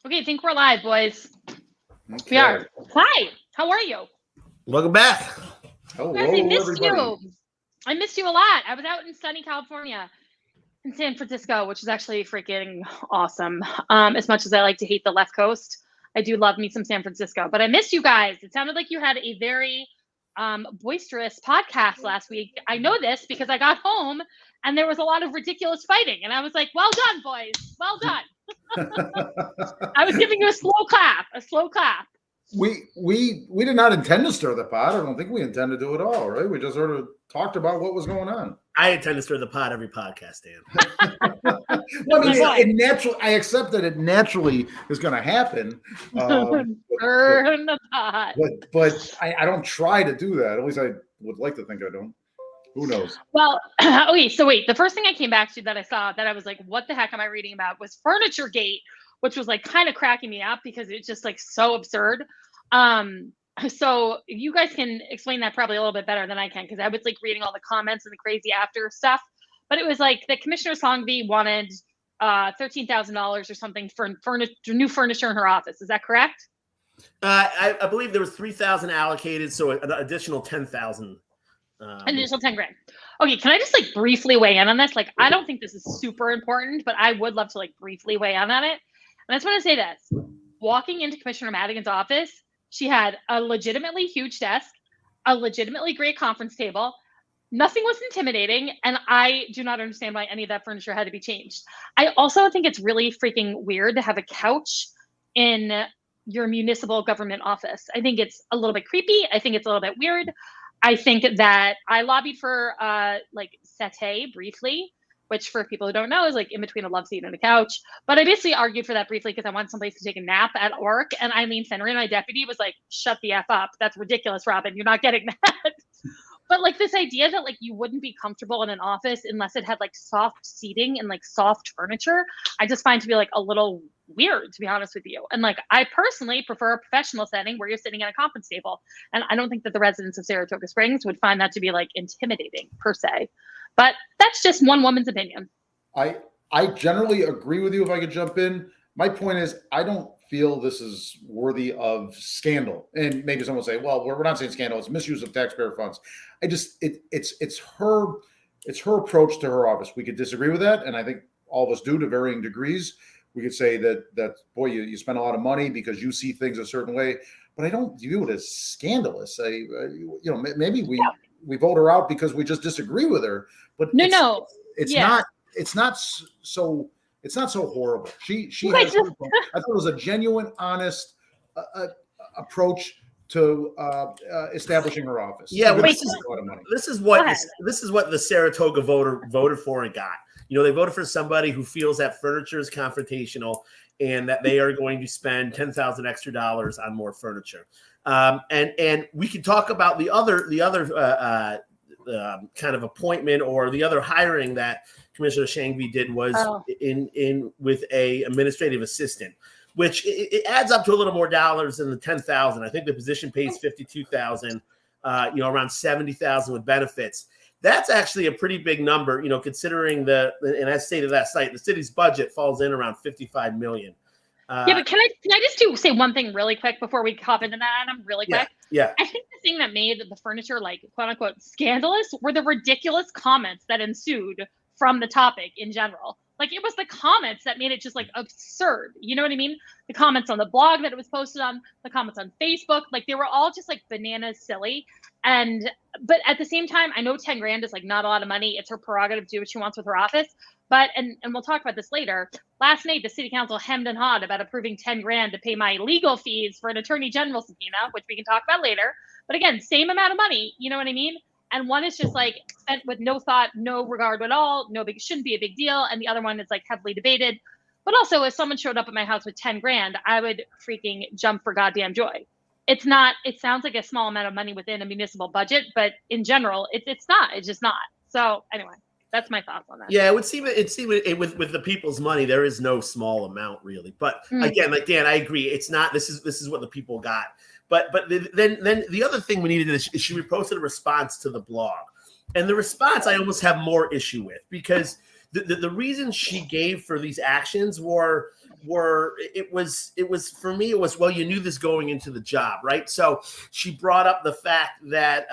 Okay, I think we're live, boys. Okay. We are. Hi, how are you? Welcome back. Hello, Guys, I missed everybody. you. I missed you a lot. I was out in sunny California, in San Francisco, which is actually freaking awesome. As much as I like to hate the left coast, I do love me some San Francisco. But I missed you guys. It sounded like you had a very boisterous podcast last week. I know this because I got home and there was a lot of ridiculous fighting. And I was like, well done, boys. Well done. I was giving you a slow clap. We did not intend to stir the pot. I don't think we intend to do it all, right? We just sort of talked about what was going on. I intend to stir the pot every podcast, Dan. Well, I mean, I accept that it naturally is going to happen. Burn the pot. But I don't try to do that. At least I would like to think I don't. Who knows? Well, okay, so wait. The first thing I came back to that I saw that I was like, what the heck am I reading about was Furniture Gate, which was like kind of cracking me up because it's just like so absurd. So you guys can explain that probably a little bit better than I can because I was like reading all the comments and the crazy after stuff. But it was like that Commissioner Songby wanted $13,000 or something for new furniture in her office. Is that correct? I believe there was 3,000 allocated, so an additional 10,000. An additional 10 grand. Okay, can I just like briefly weigh in on this? Like, I don't think this is super important, but I would love to like briefly weigh in on it. And I just want to say this: walking into Commissioner Madigan's office, she had a legitimately huge desk, a legitimately great conference table. Nothing was intimidating, and I do not understand why any of that furniture had to be changed. I also think it's really freaking weird to have a couch in your municipal government office. I think it's a little bit creepy. I think it's a little bit weird. I think that I lobbied for like settee briefly, which for people who don't know is like in between a love seat and a couch. But I basically argued for that briefly because I want someplace to take a nap at work. And Eileen Fennery, my deputy, was like, shut the F up. That's ridiculous, Robin. You're not getting that. But like this idea that like you wouldn't be comfortable in an office unless it had like soft seating and like soft furniture, I just find to be like a little weird, to be honest with you. And like I personally prefer a professional setting where you're sitting at a conference table. And I don't think that the residents of Saratoga Springs would find that to be like intimidating per se. But that's just one woman's opinion. I generally agree with you if I could jump in. My point is I don't feel this is worthy of scandal. And maybe someone will say, well, we're not saying scandal, it's misuse of taxpayer funds. It's her approach to her office. We could disagree with that, and I think all of us do to varying degrees. We could say that boy, you spend a lot of money because you see things a certain way, but I don't view it as scandalous. Maybe we vote her out because we just disagree with her, but it's not so horrible. She has, I thought it was a genuine, honest approach to establishing her office. Yeah, well, this is what the Saratoga voter voted for and got. You know, they voted for somebody who feels that furniture is confrontational and that they are going to spend $10,000 extra on more furniture. And we can talk about the other kind of appointment or the other hiring that Commissioner Shanghvi did was in with a administrative assistant, which it adds up to a little more dollars than the $10,000. I think the position pays $52,000, around $70,000 with benefits. That's actually a pretty big number, considering and I stated last night, the city's budget falls in around $55 million. But can I just say one thing really quick before we hop into that, Adam, really quick? Yeah. I think the thing that made the furniture like quote unquote scandalous were the ridiculous comments that ensued from the topic in general. Like it was the comments that made it just like absurd. You know what I mean? The comments on the blog that it was posted on, the comments on Facebook, like they were all just like bananas silly. But at the same time, I know 10 grand is like not a lot of money. It's her prerogative to do what she wants with her office. But, and we'll talk about this later. Last night, the city council hemmed and hawed about approving 10 grand to pay my legal fees for an attorney general subpoena, which we can talk about later. But again, same amount of money. You know what I mean? And one is just like spent with no thought, no regard at all. Shouldn't be a big deal. And the other one is like heavily debated. But also, if someone showed up at my house with 10 grand, I would freaking jump for goddamn joy. It sounds like a small amount of money within a municipal budget, but in general, it's not. It's just not. So anyway, that's my thoughts on that. Yeah, it would seem with the people's money, there is no small amount really. But again, like Dan, I agree. It's not. This is what the people got. But then the other thing we needed is she reposted a response to the blog, and the response I almost have more issue with because the reasons she gave for these actions were it was for me, it was, well, you knew this going into the job, right? So she brought up the fact that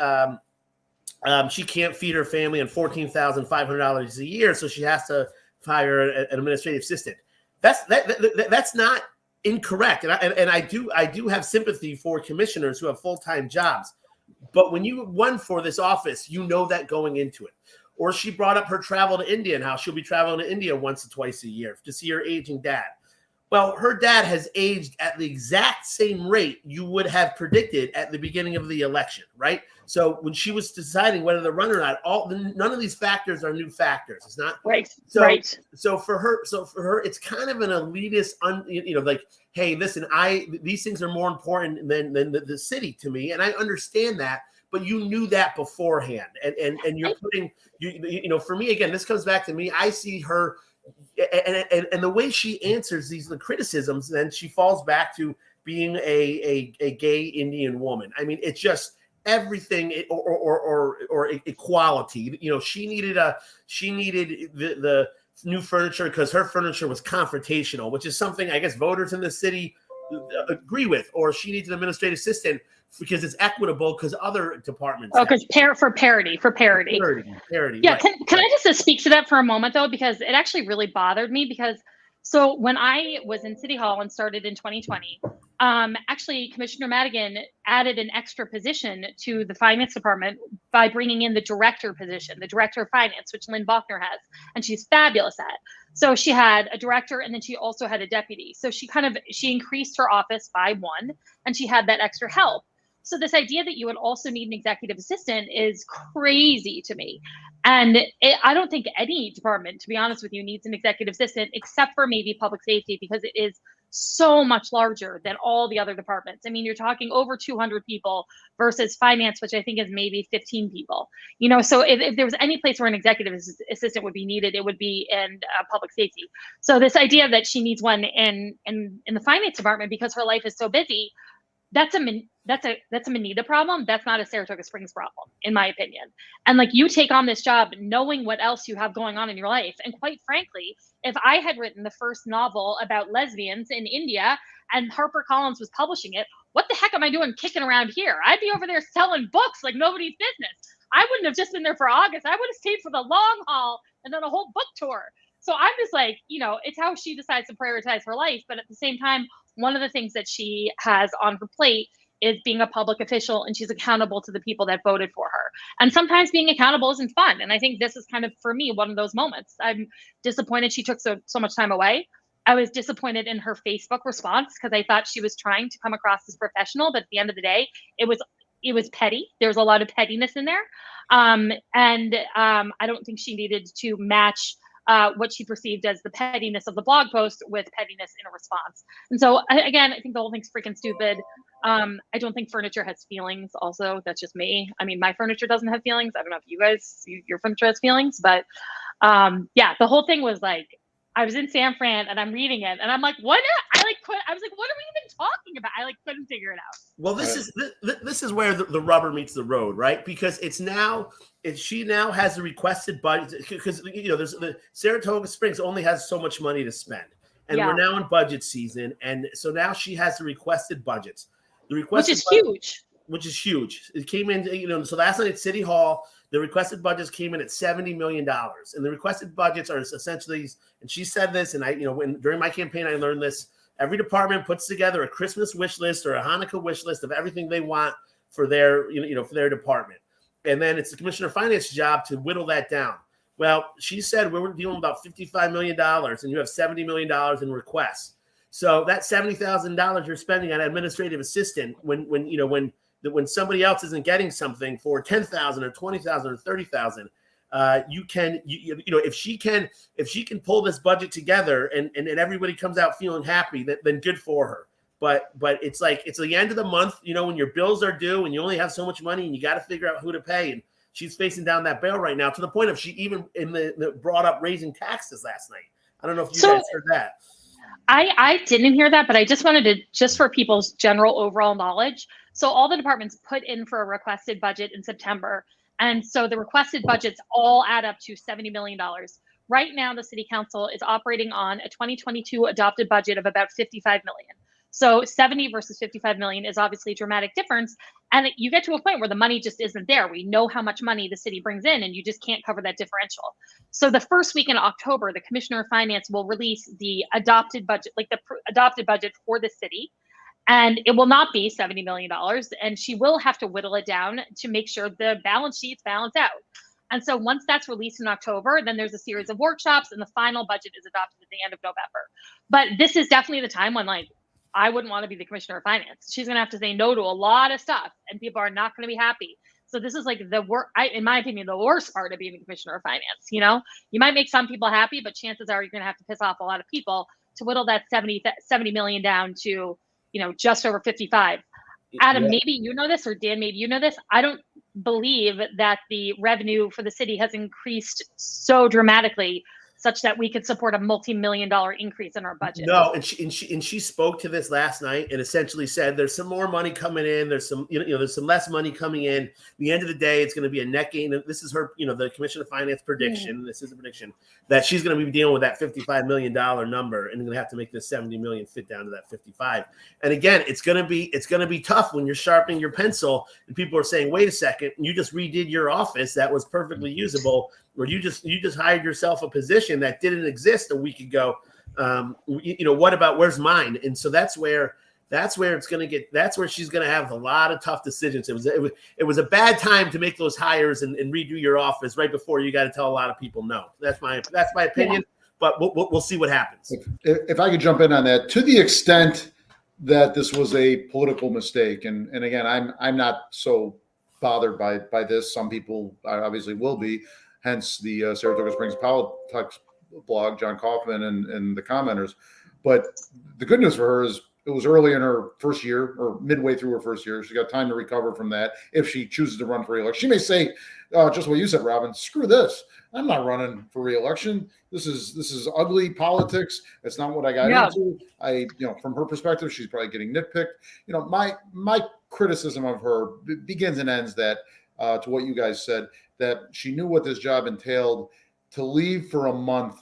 she can't feed her family on $14,500 a year, so she has to hire an administrative assistant. That's not incorrect, and I do have sympathy for commissioners who have full-time jobs. But when you won for this office, you know that going into it. Or she brought up her travel to India and how she'll be traveling to India once or twice a year to see her aging dad. Well, her dad has aged at the exact same rate you would have predicted at the beginning of the election, right? So when she was deciding whether to run or not, none of these factors are new factors. It's not right. So, right. So for her, it's kind of an elitist, like, hey, listen, these things are more important than the city to me, and I understand that. But you knew that beforehand, and you're putting for me, again, this comes back to me. I see her. And the way she answers the criticisms, then she falls back to being a gay Indian woman. I mean, it's just everything or equality. She needed the new furniture because her furniture was confrontational, which is something I guess voters in the city agree with. Or she needs an administrative assistant because it's equitable because other departments. Oh, because for parity. Yeah, right. can I just speak to that for a moment though, because it actually really bothered me because so when I was in City Hall and started in 2020, actually Commissioner Madigan added an extra position to the finance department by bringing in the director position, the director of finance, which Lynn Bachner has, and she's fabulous at. So she had a director and then she also had a deputy. So she increased her office by one and she had that extra help. So this idea that you would also need an executive assistant is crazy to me. And I don't think any department, to be honest with you, needs an executive assistant except for maybe public safety because it is so much larger than all the other departments. I mean, you're talking over 200 people versus finance, which I think is maybe 15 people. So if there was any place where an executive assistant would be needed, it would be in public safety. So this idea that she needs one in the finance department because her life is so busy, that's a Manita problem. That's not a Saratoga Springs problem, in my opinion. And like you take on this job knowing what else you have going on in your life. And quite frankly, if I had written the first novel about lesbians in India and HarperCollins was publishing it, what the heck am I doing kicking around here? I'd be over there selling books like nobody's business. I wouldn't have just been there for August. I would have stayed for the long haul and done a whole book tour. So I'm just like, it's how she decides to prioritize her life. But at the same time, one of the things that she has on her plate is being a public official, and she's accountable to the people that voted for her. And sometimes being accountable isn't fun. And I think this is kind of, for me, one of those moments. I'm disappointed she took so much time away. I was disappointed in her Facebook response because I thought she was trying to come across as professional, but at the end of the day, it was petty. There's a lot of pettiness in there. I don't think she needed to match what she perceived as the pettiness of the blog post with pettiness in a response. And so again, I think the whole thing's freaking stupid. I don't think furniture has feelings also. That's just me. I mean, my furniture doesn't have feelings. I don't know if your furniture has feelings, but the whole thing was like, I was in San Fran and I'm reading it and I'm like, what? I was like, what are we even talking about? I couldn't figure it out. Well, this is where the rubber meets the road, right? Because she now has the requested budget because there's the Saratoga Springs only has so much money to spend, and we're now in budget season, and so now she has the requested budgets. Which is huge. It came in, so last night at City Hall, the requested budgets came in at $70 million. And the requested budgets are essentially, and she said this, and during my campaign, I learned this, every department puts together a Christmas wish list or a Hanukkah wish list of everything they want for their, for their department. And then it's the Commissioner of Finance's job to whittle that down. Well, she said we're dealing with about $55 million and you have $70 million in requests. So that $70,000 you're spending on administrative assistant when somebody else isn't getting something for $10,000 or $20,000 or $30,000, if she can pull this budget together and everybody comes out feeling happy, then good for her. But it's like it's the end of the month, when your bills are due and you only have so much money and you got to figure out who to pay. And she's facing down that bail right now to the point of she even brought up raising taxes last night. I don't know if you guys heard that. I didn't hear that, but I just wanted to, just for people's general overall knowledge. So all the departments put in for a requested budget in September. And so the requested budgets all add up to $70 million, Right now, the city council is operating on a 2022 adopted budget of about 55 million. So 70 versus 55 million is obviously a dramatic difference. And you get to a point where the money just isn't there. We know how much money the city brings in, and you just can't cover that differential. So the first week in October, the Commissioner of Finance will release the adopted budget, like the adopted budget for the city. And it will not be $70 million. And she will have to whittle it down to make sure the balance sheets balance out. And so once that's released in October, then there's a series of workshops and the final budget is adopted at the end of November. But this is definitely the time when, like, I wouldn't want to be the Commissioner of Finance. She's going to have to say no to a lot of stuff and people are not going to be happy. So this is like in my opinion, the worst part of being the Commissioner of Finance. You know, you might make some people happy, but chances are you're going to have to piss off a lot of people to whittle that 70 million down to, just over 55. Adam, maybe you know this, or Dan, maybe you know this. I don't believe that the revenue for the city has increased so dramatically such that we could support a multi-million-dollar increase in our budget. No, and she spoke to this last night and essentially said there's some more money coming in, there's some there's some less money coming in. At the end of the day, it's going to be a net gain. This is her, the Commissioner of Finance prediction. This is a prediction that she's going to be dealing with that $55 million number and going to have to make this 70 million fit down to that 55. And again, it's going to be tough when you're sharpening your pencil and people are saying, wait a second, you just redid your office that was perfectly usable, or you just hired yourself a position that didn't exist a week ago. What about where's mine? And so that's where it's going to get. That's where she's going to have a lot of tough decisions. It was a bad time to make those hires and redo your office right before you got to tell a lot of people no. That's my opinion. Yeah. But we'll see what happens. If I could jump in on that, to the extent that this was a political mistake, and again, I'm not so bothered by this. Some people obviously will be. Hence the Saratoga Springs Politics blog, John Kaufman and the commenters. But the good news for her is it was early in her first year or midway through her first year. She got time to recover from that if she chooses to run for re-election. She may say, just what you said, Robin, screw this. I'm not running for re-election. This is ugly politics. It's not what I got into. From her perspective, she's probably getting nitpicked. My criticism of her begins and ends that to what you guys said, that she knew what this job entailed. To leave for a month,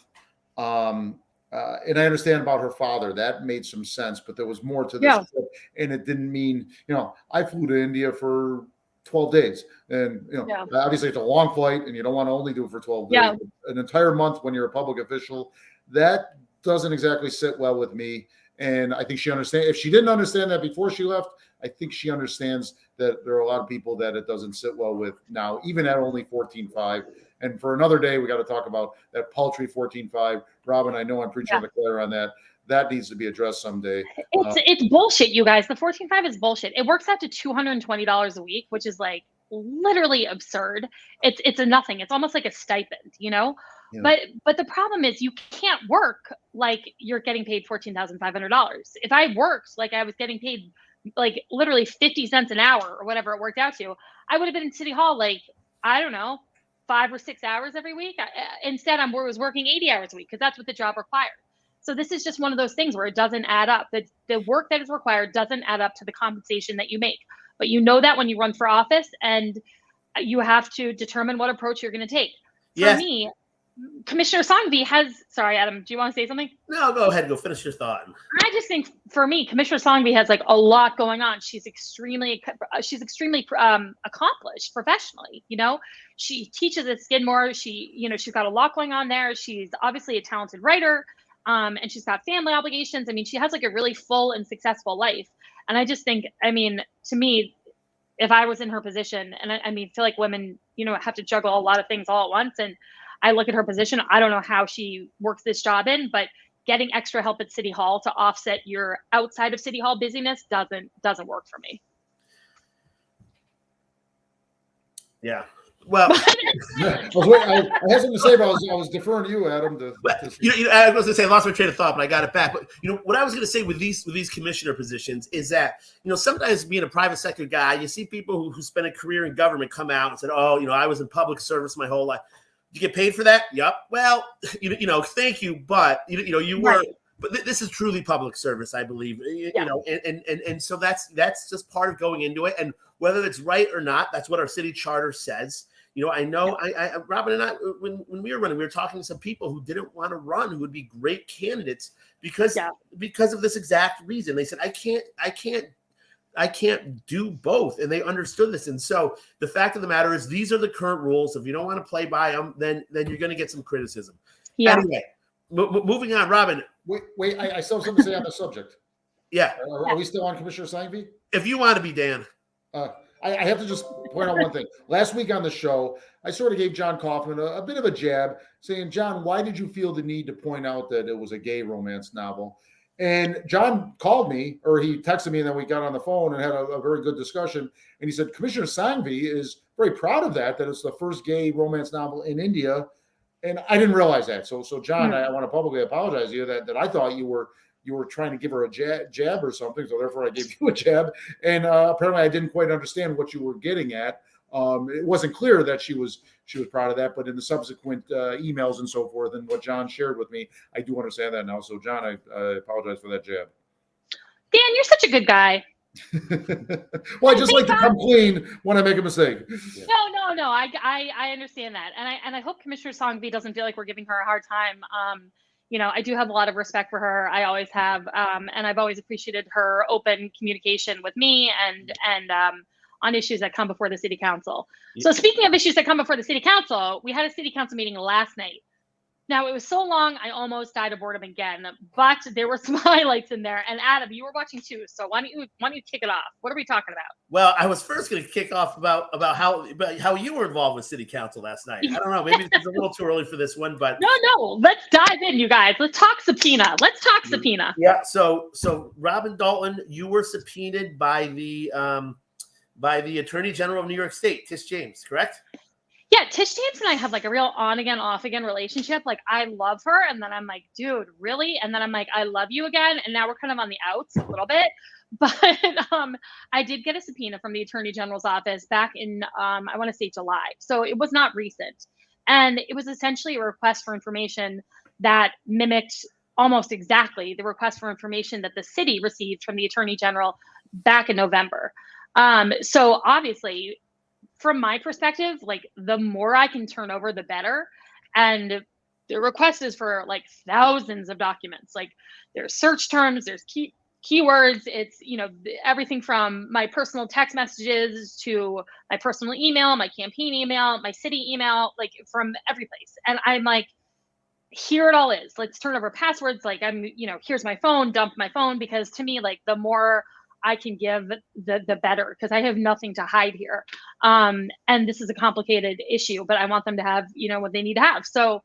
and I understand about her father, that made some sense, but there was more to this trip, and it didn't mean, I flew to India for 12 days, and obviously it's a long flight, and you don't want to only do it for 12 days. An entire month when you're a public official, that doesn't exactly sit well with me. And I think she understands. If she didn't understand that before she left, I think she understands that there are a lot of people that it doesn't sit well with now, even at only 14.5. And for another day, we got to talk about that paltry 14.5. Robin, I know I'm preaching to the choir on that. That needs to be addressed someday. It's bullshit, you guys. The 14.5 is bullshit. It works out to $220 a week, which is like literally absurd. It's a nothing. It's almost like a stipend, Yeah. But the problem is you can't work like you're getting paid $14,500. If I worked like I was getting paid like literally 50 cents an hour or whatever it worked out to, I would have been in City Hall like, I don't know, 5 or 6 hours every week. Instead, I was working 80 hours a week because that's what the job required. So this is just one of those things where it doesn't add up. The work that is required doesn't add up to the compensation that you make. But you know that when you run for office, and you have to determine what approach you're going to take. For me, Commissioner Songvi sorry, Adam, do you want to say something? No, go ahead. Go finish your thought. I just think for me, Commissioner Songvi has like a lot going on. She's extremely accomplished professionally. She teaches at Skidmore. She's got a lot going on there. She's obviously a talented writer. And she's got family obligations. I mean, she has like a really full and successful life. And I just think, to me, if I was in her position, and I feel like women, have to juggle a lot of things all at once. And I look at her position, I don't know how she works this job in, but getting extra help at City Hall to offset your outside of City Hall busyness doesn't work for me. Yeah. Well, I had something to say, but I was deferring to you, Adam. I was going to say I lost my train of thought, but I got it back. But what I was going to say with these commissioner positions is that sometimes being a private sector guy, you see people who spend a career in government come out and said, "Oh, I was in public service my whole life." Did you get paid for that? Yep. Well, thank you, but you were. Right. But this is truly public service, I believe. And so that's just part of going into it. And whether it's right or not, that's what our city charter says. You know, I know Robin and I, when we were running, we were talking to some people who didn't want to run, who would be great candidates because of this exact reason. They said, I can't do both. And they understood this. And so the fact of the matter is these are the current rules. If you don't want to play by them, then you're going to get some criticism. Yeah. Anyway, moving on, Robin. Wait, I still have something to say on the subject. Yeah. Are we still on Commissioner Sanghvi? If you want to be, Dan. I have to just point out one thing. Last week on the show, I sort of gave John Kaufman a bit of a jab, saying, John, why did you feel the need to point out that it was a gay romance novel? And John called me, or he texted me, and then we got on the phone and had a very good discussion. And he said, Commissioner Sanghvi is very proud of that it's the first gay romance novel in India. And I didn't realize that. So John, I want to publicly apologize to you that I thought you were trying to give her a jab or something. So therefore I gave you a jab. And apparently I didn't quite understand what you were getting at. It wasn't clear that she was proud of that, but in the subsequent emails and so forth and what John shared with me, I do understand that now. So John, I apologize for that jab. Dan, you're such a good guy. Well, I just like to come clean when I make a mistake. Yeah. No. I understand that. And I hope Commissioner Sanghvi doesn't feel like we're giving her a hard time. You know, I do have a lot of respect for her. I always have. And I've always appreciated her open communication with me and on issues that come before the city council. Yeah. So speaking of issues that come before the city council, we had a city council meeting last night. Now, it was so long, I almost died of boredom again, but there were some highlights in there. And Adam, you were watching too, so why don't you kick it off? What are we talking about? Well, I was first going to kick off about how you were involved with city council last night. I don't know, maybe it's a little too early for this one, but no, let's dive in, you guys. Let's talk subpoena. Yeah. So Robin Dalton, you were subpoenaed by the Attorney General of New York State, Tish James, correct? Yeah, Tish James and I have like a real on again, off again relationship. Like I love her, and then I'm like, dude, really? And then I'm like, I love you again. And now we're kind of on the outs a little bit. But I did get a subpoena from the Attorney General's office back in I want to say July. So it was not recent. And it was essentially a request for information that mimicked almost exactly the request for information that the city received from the Attorney General back in November. So obviously, from my perspective, like the more I can turn over, the better. And the request is for like thousands of documents. Like there's search terms, there's keywords. It's, you know, everything from my personal text messages to my personal email, my campaign email, my city email, like from every place. And I'm like, here it all is. Let's turn over passwords. Like here's my phone, dump my phone, because to me, like the more I can give, the better, because I have nothing to hide here. And this is a complicated issue, but I want them to have, what they need to have. So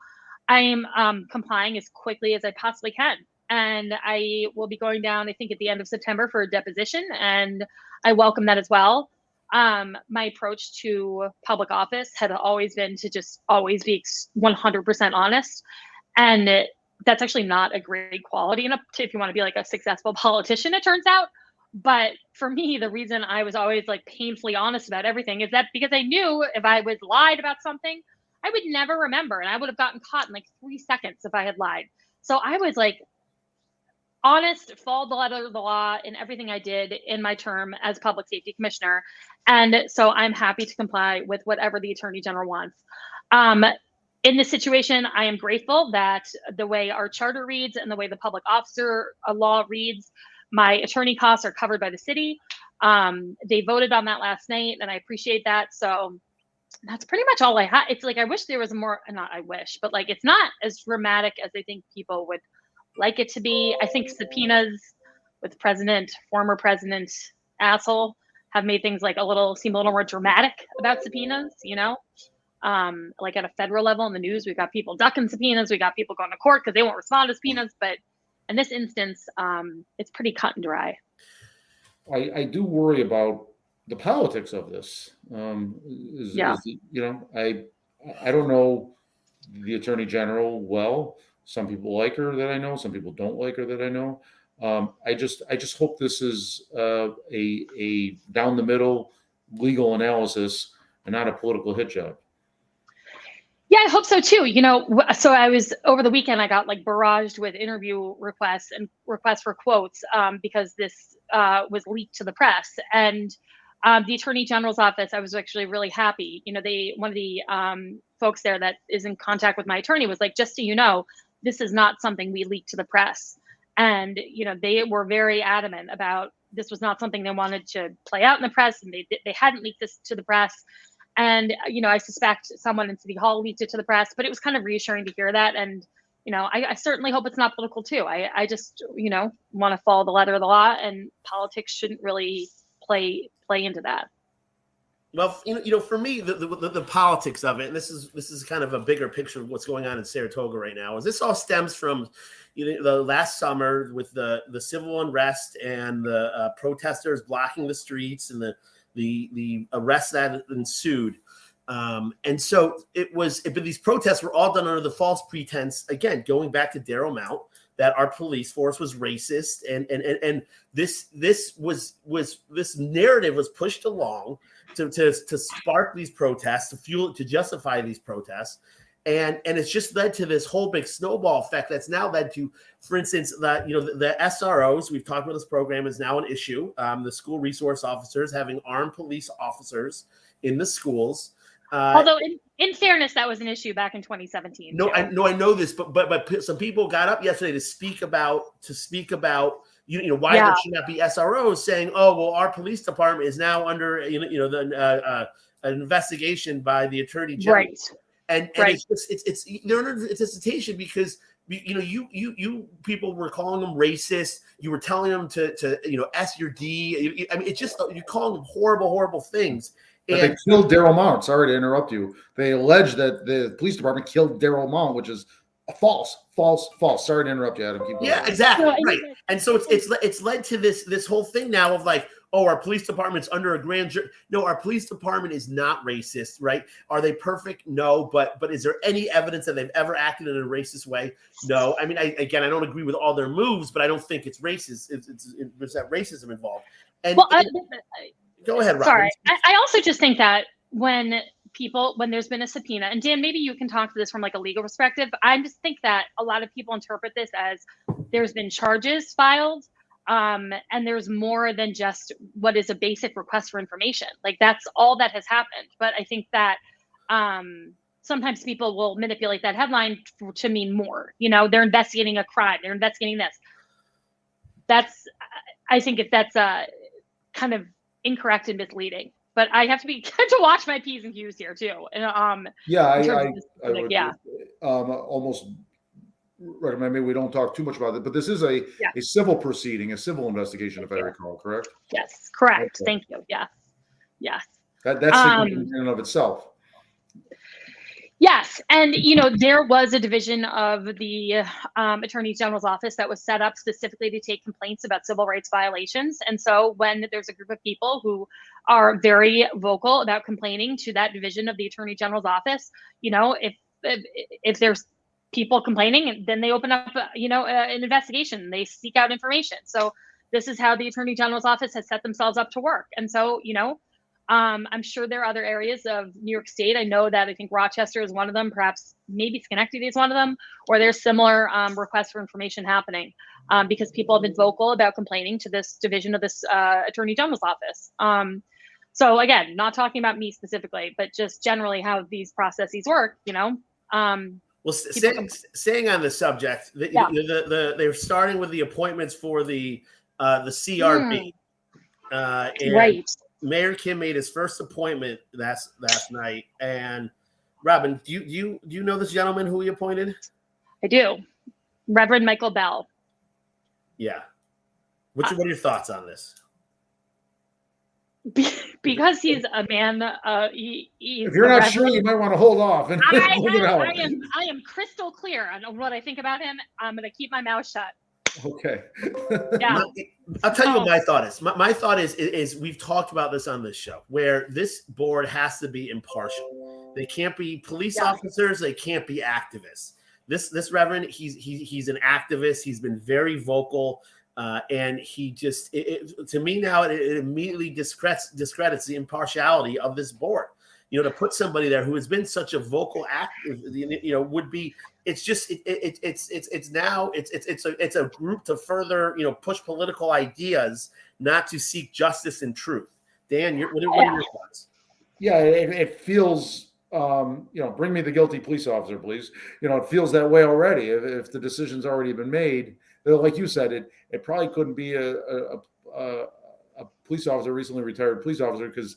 I am complying as quickly as I possibly can. And I will be going down, I think, at the end of September for a deposition, and I welcome that as well. My approach to public office had always been to just always be 100% honest. And that's actually not a great quality if you want to be like a successful politician, it turns out. But for me, the reason I was always like painfully honest about everything is that because I knew if I was lied about something, I would never remember, and I would have gotten caught in like 3 seconds if I had lied. So I was like honest, followed the letter of the law in everything I did in my term as public safety commissioner. And so I'm happy to comply with whatever the Attorney General wants. In this situation, I am grateful that the way our charter reads and the way the public officer law reads, my attorney costs are covered by the city. They voted on that last night, and I appreciate that. So that's pretty much all I have. It's like, I wish there was more, not I wish, but like, it's not as dramatic as I think people would like it to be. I think subpoenas with former president asshole have made things like seem a little more dramatic about subpoenas, like at a federal level in the news, we've got people ducking subpoenas. We got people going to court because they won't respond to subpoenas, but in this instance, it's pretty cut and dry. I do worry about the politics of this. I don't know the Attorney General well. Some people like her that I know. Some people don't like her that I know. I just hope this is a down the middle legal analysis and not a political hit job. Yeah, I hope so too. So I was over the weekend, I got like barraged with interview requests and requests for quotes because this was leaked to the press. And The Attorney General's office, I was actually really happy. One of the folks there that is in contact with my attorney was like, just so you know, this is not something we leaked to the press. And, they were very adamant about this was not something they wanted to play out in the press, and they hadn't leaked this to the press. And, I suspect someone in City Hall leaked it to the press, but it was kind of reassuring to hear that. And, I certainly hope it's not political too. I just, want to follow the letter of the law, and politics shouldn't really play into that. Well, for me, the politics of it, and this is kind of a bigger picture of what's going on in Saratoga right now, is this all stems from the last summer with the civil unrest and the protesters blocking the streets and the arrests that ensued. And so but these protests were all done under the false pretense, again, going back to Darryl Mount, that our police force was racist, and this narrative was pushed along to spark these protests, to fuel it, to justify these protests. And it's just led to this whole big snowball effect that's now led to, for instance, the SROs, we've talked about this program, is now an issue. The school resource officers having armed police officers in the schools. Although in fairness, that was an issue back in 2017. No, I know this, but some people got up yesterday to speak about why there should not be SROs, saying, oh, well, our police department is now under an investigation by the Attorney General. Right. And right. They're under anticipation because you people were calling them racist. You were telling them to S your D. I mean, it's just, you're calling them horrible things. And they killed Darryl Mount. Sorry to interrupt you. They allege that the police department killed Darryl Mount, which is false. Sorry to interrupt you, Adam. Keep going. Yeah, exactly. Right. And so it's led to this whole thing now of like, oh, our police department's under a grand jury. No, our police department is not racist, right? Are they perfect? No, but is there any evidence that they've ever acted in a racist way? No. I mean, I don't agree with all their moves, but I don't think it's racist. There's that racism involved. And go ahead, Robin. Sorry. I also just think that when there's been a subpoena, and Dan, maybe you can talk to this from like a legal perspective. I just think that a lot of people interpret this as there's been charges filed, and there's more than just what is a basic request for information. Like that's all that has happened. But I think that sometimes people will manipulate that headline to mean more. They're investigating a crime. They're investigating this. I think that's kind of incorrect and misleading. But I have to watch my P's and Q's here too. And I almost recommend maybe we don't talk too much about it. But this is a civil proceeding, a civil investigation, if I recall, correct? Yes, correct. Okay. Thank you. Yes. That's significant in and of itself. Yes. And, there was a division of the Attorney General's office that was set up specifically to take complaints about civil rights violations. And so when there's a group of people who are very vocal about complaining to that division of the Attorney General's office, if there's people complaining, then they open up, an investigation. They seek out information. So this is how the Attorney General's office has set themselves up to work. And so, I'm sure there are other areas of New York State. I know that I think Rochester is one of them, perhaps maybe Schenectady is one of them, or there's similar requests for information happening because people have been vocal about complaining to this division of this Attorney General's office. So again, not talking about me specifically, but just generally how these processes work, Well, staying on the subject, they're starting with the appointments for the CRB. Right. Mayor Kim made his first appointment last night. And Robin, do you know this gentleman who he appointed? I do. Reverend Michael Bell. Yeah. What are your thoughts on this? Because he's a man. He's if you're not sure, you might want to hold off. And I am crystal clear on what I think about him. I'm going to keep my mouth shut. Okay. Yeah. I'll tell you what my thought is. My thought is we've talked about this on this show, where this board has to be impartial. They can't be police officers. They can't be activists. This Reverend, he's an activist. He's been very vocal. And he just, to me now, it immediately discredits the impartiality of this board. To put somebody there who has been such a vocal active, would be. It's just it's a group to further push political ideas, not to seek justice and truth. Dan, what are your thoughts? Yeah, it feels, bring me the guilty police officer, please. It feels that way already. If the decision's already been made, like you said, it probably couldn't be a police officer, recently retired police officer, because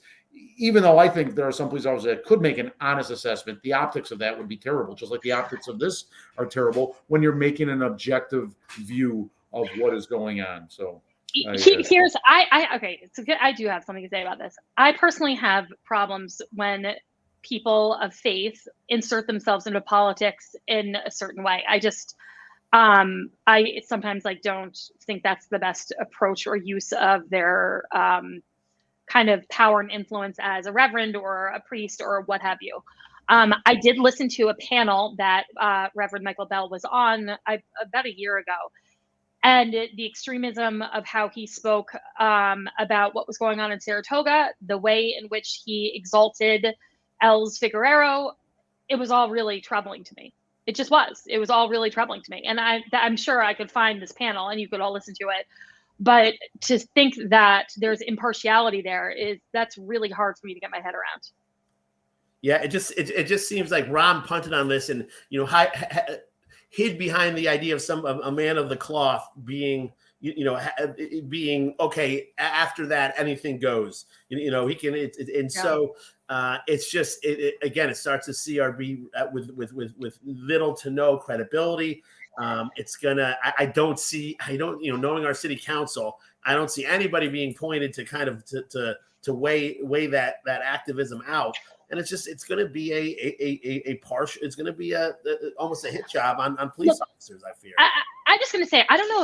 even though I think there are some police officers that could make an honest assessment, the optics of that would be terrible, just like the optics of this are terrible when you're making an objective view of what is going on. So here's okay, it's good. I do have something to say about this. I personally have problems when people of faith insert themselves into politics in a certain way. I sometimes don't think that's the best approach or use of their kind of power and influence as a reverend or a priest or what have you. I did listen to a panel that Reverend Michael Bell was on about a year ago, and the extremism of how he spoke about what was going on in Saratoga, the way in which he exalted Els Figueroa, it was all really troubling to me. It just was. It was all really troubling to me. And I'm sure I could find this panel and you could all listen to it. But to think that there's impartiality there that's really hard for me to get my head around. Yeah, it just seems like Ron punted on this and hid behind the idea of a man of the cloth being being okay. After that, anything goes. He can. So it's just again, it starts to CRB with little to no credibility. It's gonna. I don't. Knowing our city council, I don't see anybody being pointed to kind of to weigh that activism out. And it's going to be a partial. It's going to be almost a hit job on police officers. I fear. I'm just going to say I don't know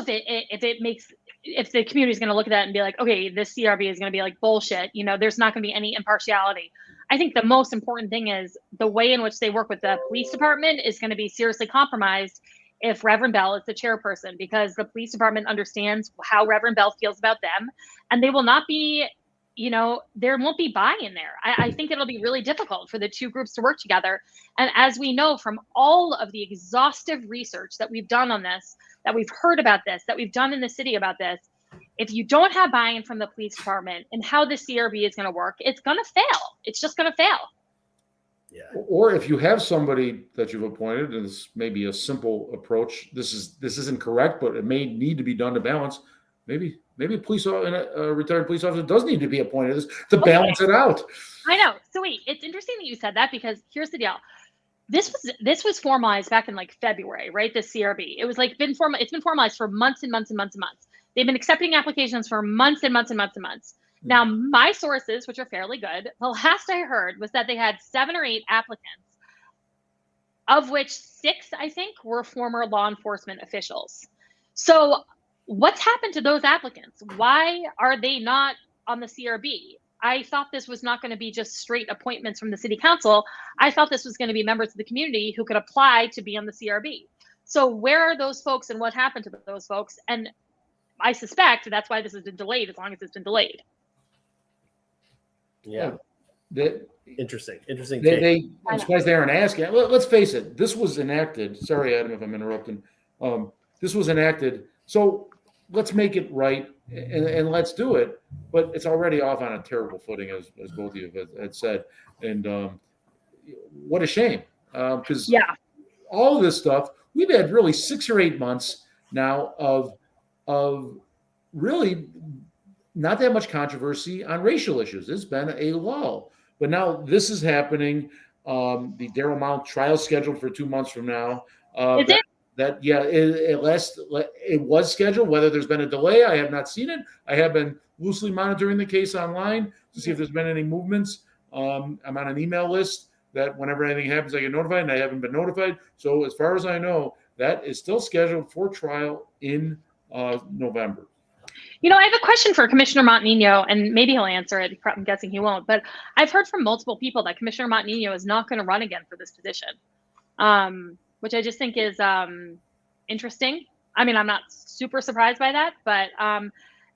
if the community is going to look at that and be like, okay, this CRB is going to be like bullshit. There's not going to be any impartiality. I think the most important thing is the way in which they work with the police department is going to be seriously compromised if Reverend Bell is the chairperson, because the police department understands how Reverend Bell feels about them, and they will not be. There won't be buy-in there. I think it'll be really difficult for the two groups to work together. And as we know from all of the exhaustive research that we've done on this, that we've heard about this, that we've done in the city about this, if you don't have buy-in from the police department and how the CRB is going to work, it's going to fail. It's just going to fail. Yeah. Or if you have somebody that you've appointed, and this may be a simple approach, this isn't correct, but it may need to be done to balance. Maybe a retired police officer does need to be appointed to balance it out. I know. So wait, it's interesting that you said that, because here's the deal. This was formalized back in February, right? The CRB. It was it's been formalized for months and months and months and months. They've been accepting applications for months and months and months and months. Now, my sources, which are fairly good, the last I heard was that they had 7 or 8 applicants, of which 6, I think, were former law enforcement officials. So what's happened to those applicants? Why are they not on the CRB? I thought this was not going to be just straight appointments from the city council. I thought this was going to be members of the community who could apply to be on the CRB. So where are those folks and what happened to those folks? And I suspect that's why this has been delayed as long as it's been delayed. Yeah. Interesting. I'm surprised they aren't asking. Let's face it. This was enacted. Sorry, Adam, if I'm interrupting. This was enacted. So let's make it right and let's do it. But it's already off on a terrible footing, as both of you had said. And what a shame. Because all of this stuff, we've had really 6 or 8 months now of really not that much controversy on racial issues. It's been a lull. But now this is happening. The Darrell Mount trial scheduled for 2 months from now. Is it? It was scheduled. Whether there's been a delay, I have not seen it. I have been loosely monitoring the case online to see if there's been any movements. I'm on an email list that whenever anything happens, I get notified, and I haven't been notified. So as far as I know, that is still scheduled for trial in November. I have a question for Commissioner Montenegro, and maybe he'll answer it. I'm guessing he won't. But I've heard from multiple people that Commissioner Montenegro is not going to run again for this position, which I just think is interesting. I mean, I'm not super surprised by that, but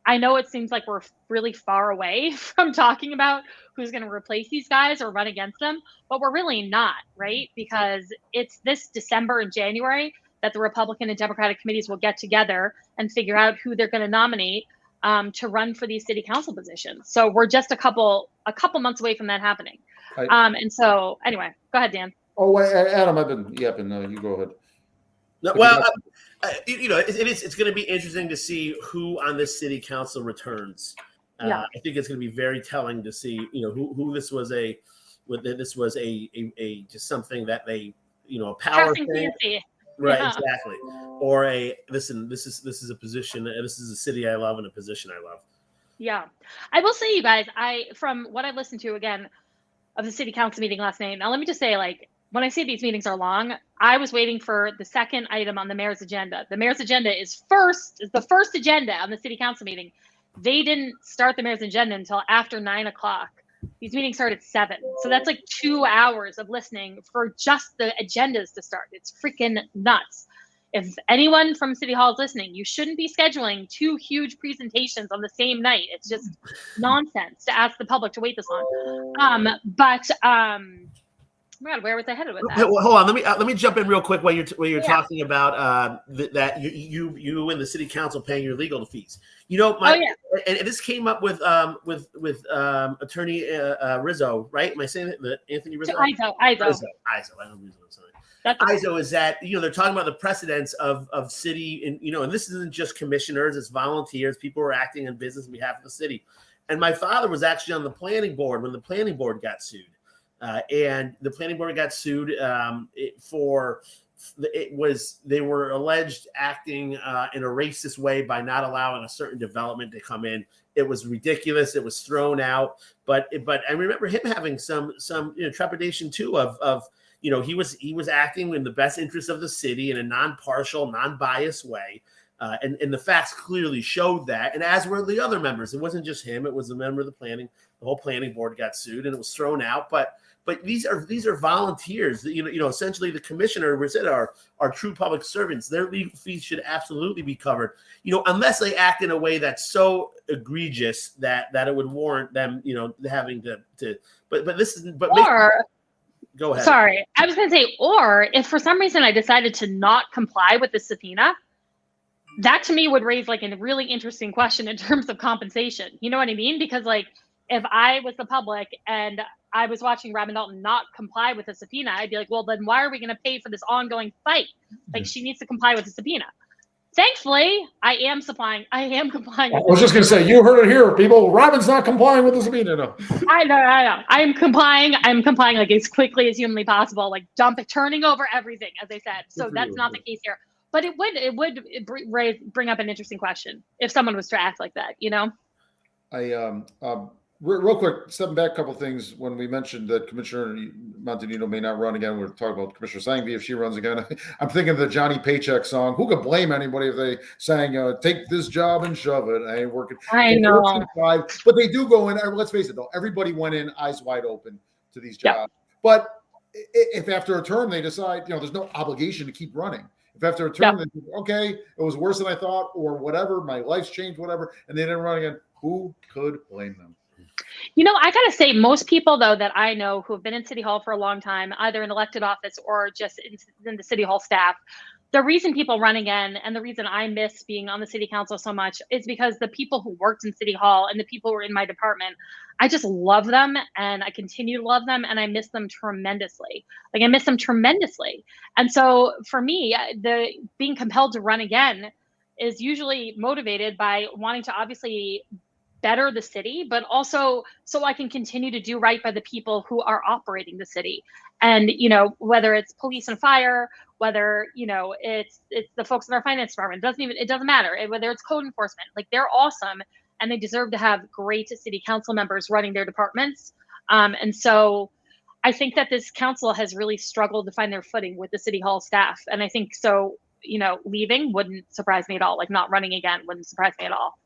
I know it seems like we're really far away from talking about who's going to replace these guys or run against them, but we're really not, right? Because it's this December and January that the Republican and Democratic committees will get together and figure out who they're going to nominate to run for these city council positions. So we're just a couple months away from that happening. And so anyway, go ahead, Dan. Oh, Adam, I've been yapping. You go ahead. No, well, it's going to be interesting to see who on this city council returns. I think it's going to be very telling to see, who this was just something that they, a power thing. Right, exactly. Or this is a position, this is a city I love and a position I love. Yeah. I will say, you guys, from what I've listened to again of the city council meeting last night, now let me just say, like, when I say these meetings are long, I was waiting for the second item on the mayor's agenda. The mayor's agenda is the first agenda on the city council meeting. They didn't start the mayor's agenda until after 9 o'clock. These meetings start at 7. So that's like 2 hours of listening for just the agendas to start. It's freaking nuts. If anyone from City Hall is listening, you shouldn't be scheduling 2 huge presentations on the same night. It's just nonsense to ask the public to wait this long. Oh my God, where was I headed with that? Well, hold on, let me jump in real quick while you're talking about that you and the city council paying your legal fees. And this came up with attorney Rizzo, right? Am I saying that? Anthony Rizzo? Izo. I know Rizzo. Izo is that they're talking about the precedence of city and this isn't just commissioners, it's volunteers, people who are acting in business on behalf of the city. And my father was actually on the planning board when the planning board got sued. And the planning board got sued they were alleged acting in a racist way by not allowing a certain development to come in. It was ridiculous. It was thrown out. But I remember him having some trepidation too of he was acting in the best interest of the city in a non-partial, non-biased way. And the facts clearly showed that. And as were the other members. It wasn't just him. It was a member of the whole planning board got sued and it was thrown out. But these are volunteers. Essentially the commissioner are true public servants. Their legal fees should absolutely be covered. Unless they act in a way that's so egregious that it would warrant them, having to. But this is. Go ahead. Sorry, I was going to say, or if for some reason I decided to not comply with the subpoena, that to me would raise like a really interesting question in terms of compensation. You know what I mean? Because like if I was the public and I was watching Robin Dalton not comply with the subpoena, I'd be like, well, then why are we going to pay for this ongoing fight? Like she needs to comply with the subpoena. Thankfully, I am complying. I was just going to say, you heard it here, people. Robin's not complying with the subpoena. No. I know. I am complying. I'm complying like as quickly as humanly possible, like turning over everything, as I said. So that's not the case here. But it would bring up an interesting question if someone was to act like that, Real quick, stepping back a couple of things. When we mentioned that Commissioner Montanino may not run again, we're talking about Commissioner Sangvi if she runs again. I'm thinking of the Johnny Paycheck song. Who could blame anybody if they sang "Take this job and shove it"? I ain't working. I know. But they do go in. Let's face it, though. Everybody went in eyes wide open to these jobs. Yep. But if after a term they decide, there's no obligation to keep running. If after a term they think, okay, it was worse than I thought, or whatever, my life's changed, whatever, and they didn't run again, who could blame them? I got to say, most people, though, that I know who have been in City Hall for a long time, either in elected office or just in the City Hall staff, the reason people run again and the reason I miss being on the city council so much is because the people who worked in City Hall and the people who were in my department, I just love them and I continue to love them and I miss them tremendously. Like I miss them tremendously. And so for me, the being compelled to run again is usually motivated by wanting to obviously better the city, but also so I can continue to do right by the people who are operating the city. And, whether it's police and fire, whether, it's the folks in our finance department, it doesn't matter. Whether it's code enforcement, like they're awesome and they deserve to have great city council members running their departments. And so I think that this council has really struggled to find their footing with the City Hall staff. And I think so, leaving wouldn't surprise me at all. Like not running again wouldn't surprise me at all.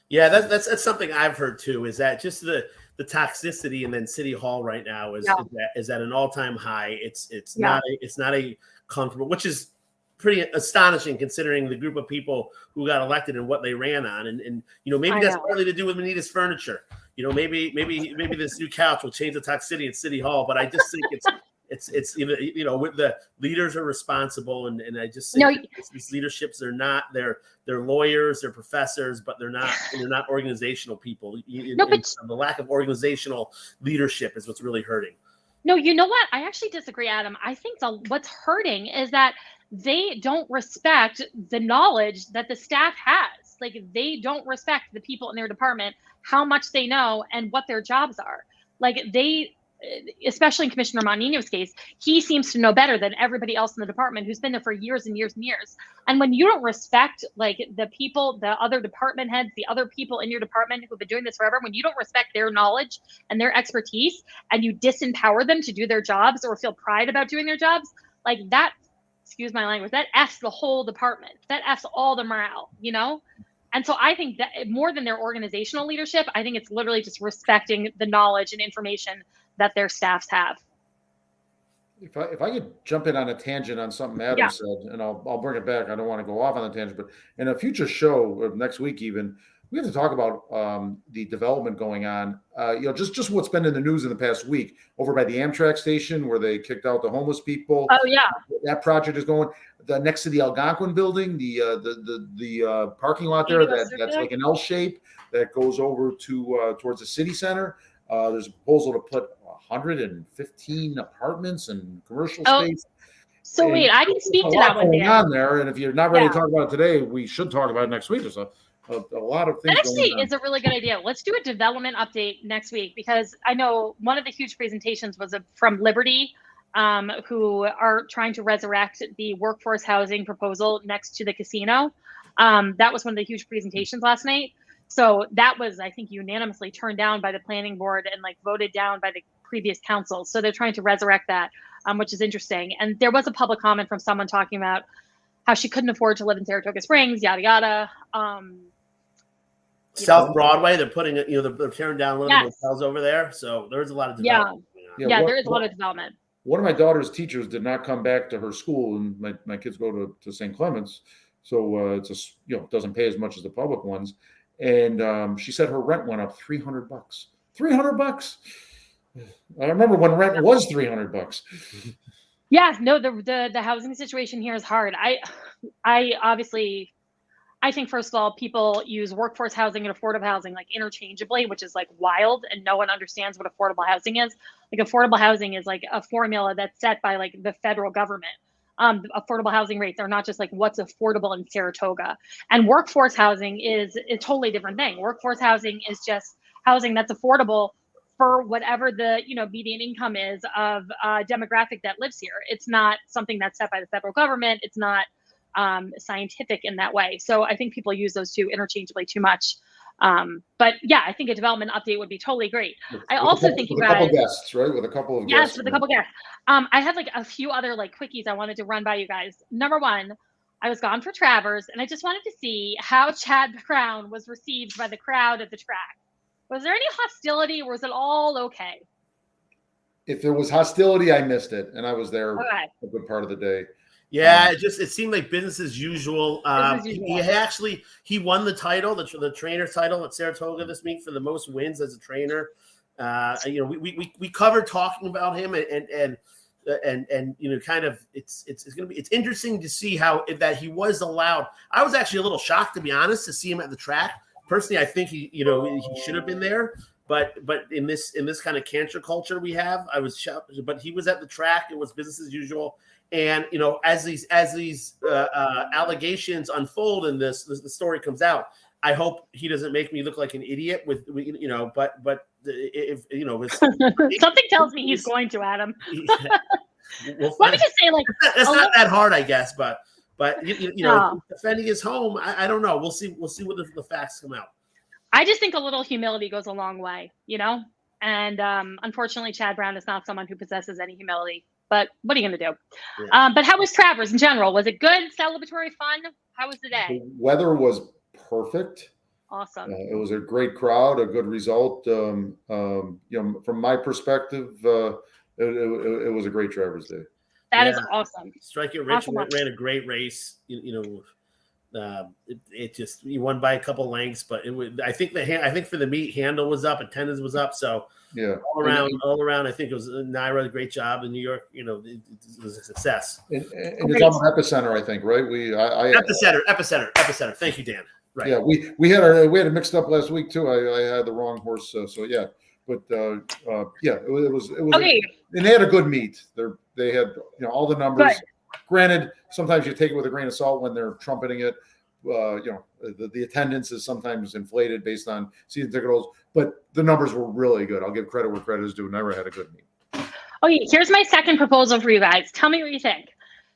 Yeah, that's something I've heard too. Is that just the toxicity, and then City Hall right now is at an all-time high. It's not a comfortable, which is pretty astonishing considering the group of people who got elected and what they ran on, and maybe that's partly to do with Manita's furniture. Maybe this new couch will change the toxicity at City Hall, but I just think it's with the leaders are responsible, and I just No, think these leaderships are not they're lawyers, they're professors, but they're not organizational people. No, but the lack of organizational leadership is what's really hurting. no, you know what? I actually disagree, Adam. I think what's hurting is that they don't respect the knowledge that the staff has. Like, they don't respect the people in their department, how much they know and what their jobs are. Like, especially in Commissioner Monino's case, he seems to know better than everybody else in the department who's been there for years and years and years. And when you don't respect like the people, the other department heads, the other people in your department who've been doing this forever, when you don't respect their knowledge and their expertise, and you disempower them to do their jobs or feel pride about doing their jobs, like that, excuse my language, that F's the whole department. That F's all the morale, And so I think that more than their organizational leadership, I think it's literally just respecting the knowledge and information that their staffs have. If I could jump in on a tangent on something Adam said, and I'll bring it back. I don't want to go off on the tangent, but in a future show of next week, even we have to talk about the development going on. Just what's been in the news in the past week over by the Amtrak station where they kicked out the homeless people. Oh yeah, that project is going. Next to the Algonquin building, the parking lot there that's like an L shape that goes over to towards the city center. There's a proposal to put 115 apartments and commercial space. So wait, I can speak to that one. On there, and if you're not ready to talk about it today, we should talk about it next week. There's a lot of things. That actually is a really good idea. Let's do a development update next week, because I know one of the huge presentations was from Liberty, who are trying to resurrect the workforce housing proposal next to the casino. That was one of the huge presentations last night. So that was, I think, unanimously turned down by the planning board and voted down by the previous council. So they're trying to resurrect that, which is interesting. And there was a public comment from someone talking about how she couldn't afford to live in Saratoga Springs, yada, yada. South Broadway, they're putting it, they're tearing down one of the hotels over there. So there's a lot of development. Yeah, there is a lot of development. One of my daughter's teachers did not come back to her school, and my kids go to St. Clement's. So it's doesn't pay as much as the public ones. And she said her rent went up $300. $300. I remember when rent was $300. Yeah, no, the housing situation here is hard. I obviously, I think first of all, people use workforce housing and affordable housing interchangeably, which is wild, and no one understands what affordable housing is. Affordable housing is a formula that's set by the federal government. Affordable housing rates are not just what's affordable in Saratoga. And workforce housing is a totally different thing. Workforce housing is just housing that's affordable for whatever the median income is of a demographic that lives here. It's not something that's set by the federal government. It's not scientific in that way. So I think people use those two interchangeably too much. But yeah, I think a development update would be totally great. I also think you guys, with a couple guests, right? With a couple of guests. Yes, with a couple guests. I have a few other quickies I wanted to run by you guys. Number one, I was gone for Travers, and I just wanted to see how Chad Brown was received by the crowd at the track. Was there any hostility, or was it all okay? If there was hostility, I missed it, and I was there a good part of the day. Yeah, it seemed like business as usual. He won the title, the trainer title at Saratoga this week for the most wins as a trainer. We covered talking about him and kind of it's interesting to see how that he was allowed. I was actually a little shocked, to be honest, to see him at the track. Personally, I think he should have been there. But in this kind of cancer culture we have, I was shocked. But he was at the track. It was business as usual. And as these allegations unfold and the story comes out, I hope he doesn't make me look like an idiot. But if something tells me he's going to, Adam. Let me just say, that's not that hard, I guess. But defending his home, I don't know. We'll see what the facts come out. I just think a little humility goes a long way, And unfortunately, Chad Brown is not someone who possesses any humility. But what are you going to do? Yeah. But how was Travers in general? Was it good, celebratory, fun? How was the day? The weather was perfect. Awesome. It was a great crowd, a good result. From my perspective, it was a great Travers day. That is awesome. Strike It Rich ran a great race. It just he won by a couple lengths, but I think for the meet handle was up, attendance was up, so yeah, all around, I think it was Naira, a great job in New York. You know, it was a success. And you're talking about Epicenter, I think, right? Epicenter. Thank you, Dan. Right. Yeah, we had it mixed up last week too. I had the wrong horse, so yeah. But yeah, it was okay. And they had a good meet. They had all the numbers. Good. Granted, sometimes you take it with a grain of salt when they're trumpeting it. The attendance is sometimes inflated based on season ticket holders, but the numbers were really good. I'll give credit where credit is due. Never had a good meet. Okay, here's my second proposal for you guys. Tell me what you think.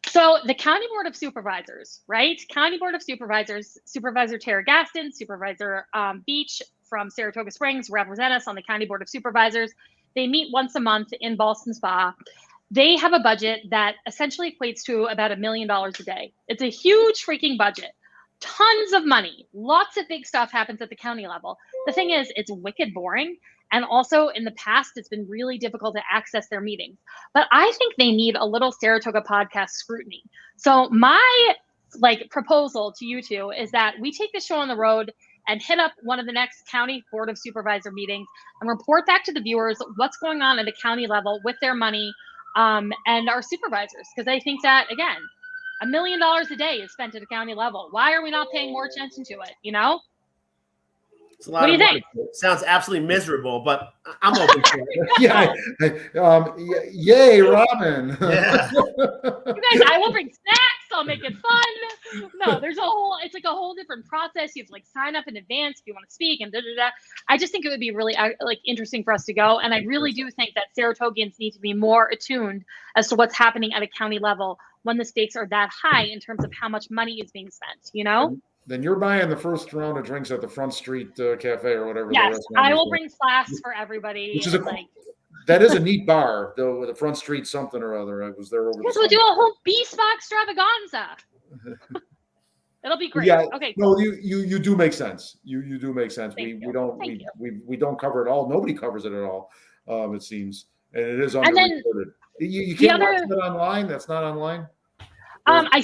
So the County Board of Supervisors, right? County Board of Supervisors, Supervisor Tara Gaston, Supervisor Beach from Saratoga Springs represent us on the County Board of Supervisors. They meet once a month in Ballston Spa. They have a budget that essentially equates to about $1 million a day. It's a huge freaking budget. Tons of money. Lots of big stuff happens at the county level. The thing is, it's wicked boring. And also in the past, it's been really difficult to access their meetings. But I think they need a little Saratoga podcast scrutiny. So my proposal to you two is that we take the show on the road and hit up one of the next county board of supervisor meetings and report back to the viewers what's going on at a county level with their money and our supervisors. Because I think that, again, $1 million a day is spent at a county level. Why are we not paying more attention to it? It's a lot of money. Sounds absolutely miserable, but I'm open to it. Yay, Robin. Yeah. You guys, I will bring snacks. I'll make it fun. No, it's like a whole different process. You have to sign up in advance if you want to speak and da-da-da. I just think it would be really interesting for us to go. And I really do think that Saratogians need to be more attuned as to what's happening at a county level when the stakes are that high in terms of how much money is being spent, Then you're buying the first round of drinks at the Front Street Cafe or whatever. Yes, I will bring flasks for everybody. Which is that is a neat bar, though, with the Front Street something or other. I was there over. Yes, we'll do a whole bespoke extravaganza. It'll be great. Yeah, okay. No, you do make sense. You do make sense. We don't cover it all. Nobody covers it at all. It seems, and it is underreported. You can't watch that online. That's not online. I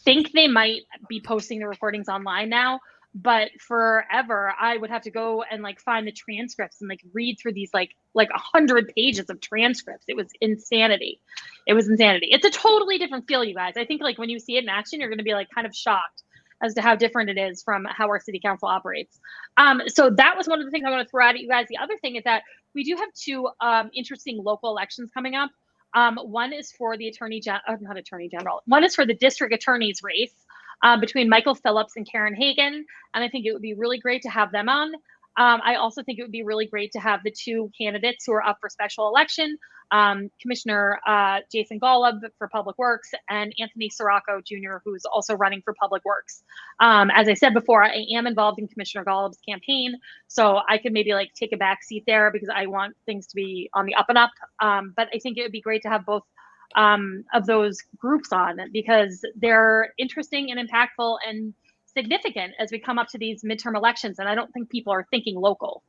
think they might be posting the recordings online now, but forever I would have to go and find the transcripts and read through these 100 pages of transcripts. It was insanity. It's a totally different feel, you guys. I think when you see it in action, you're going to be kind of shocked as to how different it is from how our city council operates. So that was one of the things I want to throw out at you guys. The other thing is that we do have two interesting local elections coming up. One is for the not attorney general. One is for the district attorney's race between Michael Phillips and Karen Hagan. And I think it would be really great to have them on. I also think it would be really great to have the two candidates who are up for special election, Commissioner Jason Golub for Public Works and Anthony Sirocco Jr., who's also running for Public Works. As I said before, I am involved in Commissioner Golub's campaign, so I could maybe take a back seat there because I want things to be on the up and up. But I think it would be great to have both of those groups on because they're interesting and impactful and significant as we come up to these midterm elections. And I don't think people are thinking local,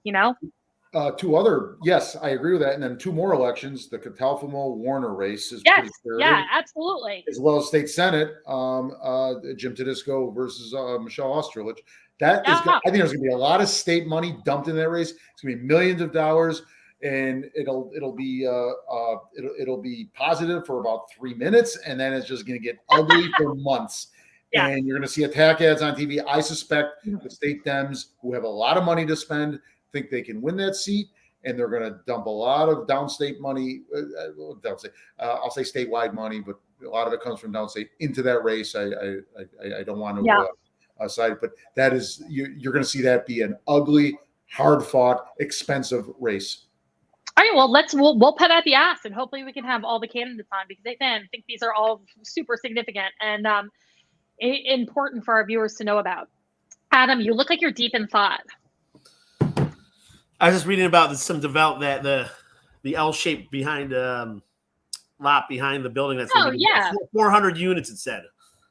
Two other, yes, I agree with that. And then two more elections, the Catalfamo-Warner race is pretty fair. Yeah, absolutely. As well as state Senate, Jim Tedisco versus Michelle Osterlich. I think there's going to be a lot of state money dumped in that race. It's going to be millions of dollars, and it'll be positive for about 3 minutes, and then it's just going to get ugly for months. Yeah. And you're going to see attack ads on TV. I suspect the state Dems, who have a lot of money to spend, think they can win that seat, and they're going to dump a lot of downstate money. I'll say statewide money, but a lot of it comes from downstate into that race. I don't want to side, but that is you're going to see that be an ugly, hard fought, expensive race. All right, well, we'll put out the ass, and hopefully we can have all the candidates on because I think these are all super significant and important for our viewers to know about. Adam, you look like you're deep in thought. I was just reading about some development that the L shape behind lot behind the building. That's 400 units. It said